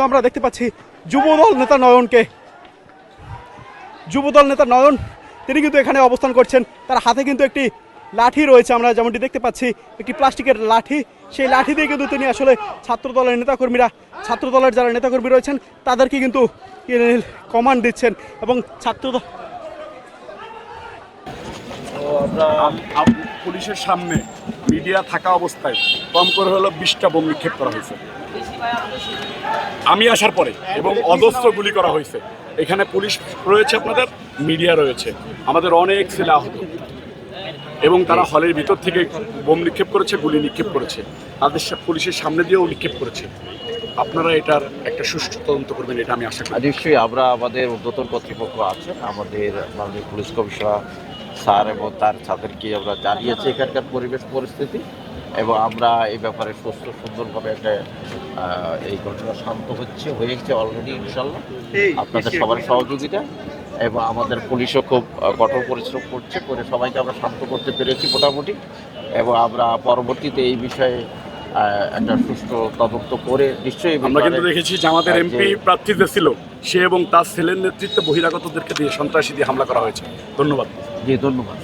আমরা দেখতে পাচ্ছি যুবদল নেতা নয়ন তিনি কিন্তু এখানে অবস্থান করছেন। তার হাতে কিন্তু একটি লাঠি রয়েছে, আমরা যেমনটি দেখতে পাচ্ছি একটি প্লাস্টিকের লাঠি। সেই লাঠি দিয়ে কিন্তু তিনি আসলে ছাত্রদলের যারা নেতাকর্মী রয়েছেন তাদেরকে কিন্তু কমান্ড দিচ্ছেন এবং পুলিশের সামনে মিডিয়া থাকা অবস্থায় কম করে হলো 20টা বোম নিক্ষেপ করা হয়েছে আমি আসার পরে, এবং অজস্র গুলি করা হয়েছে। এখানে পুলিশ রয়েছে, আপনাদের মিডিয়া রয়েছে, আমাদের অনেক ছেলে আহত, এবং তারা হলের ভিতর থেকে বোম নিক্ষেপ করেছে, গুলি নিক্ষেপ করেছে, তাদের পুলিশের সামনে দিয়েও নিক্ষেপ করেছে। আপনারা এটার একটা সুষ্ঠু তদন্ত করবেন, এটা আমি আশা করি। নিশ্চয়ই আমরা আমাদের ঊর্ধ্বতন কর্তৃপক্ষ আছেন, আমাদের মাননীয় পুলিশ কমিশনার স্যার এবং তার ছাত্রকে আমরা জানিয়েছি এখানকার পরিবেশ পরিস্থিতি, এবং আমরা এই ব্যাপারে সুস্থ সুন্দরভাবে একটা এই ঘটনা শান্ত হয়েছে অলরেডি ইনশাল্লাহ আপনাদের সবার সহযোগিতা, এবং আমাদের পুলিশও খুব কঠোর পরিশ্রম করে সবাইকে আমরা শান্ত করতে পেরেছি মোটামুটি, এবং আমরা পরবর্তীতে এই বিষয়ে একটা সুষ্ঠু তদন্ত করে নিশ্চয়ই আমরা কিন্তু দেখেছি যে আমাদের এমপি প্রার্থী যে ছিল সে এবং তার ছেলের নেতৃত্বে বহিরাগতদেরকে দিয়ে সন্ত্রাসী দিয়ে হামলা করা হয়েছে। ধন্যবাদ। জি ধন্যবাদ।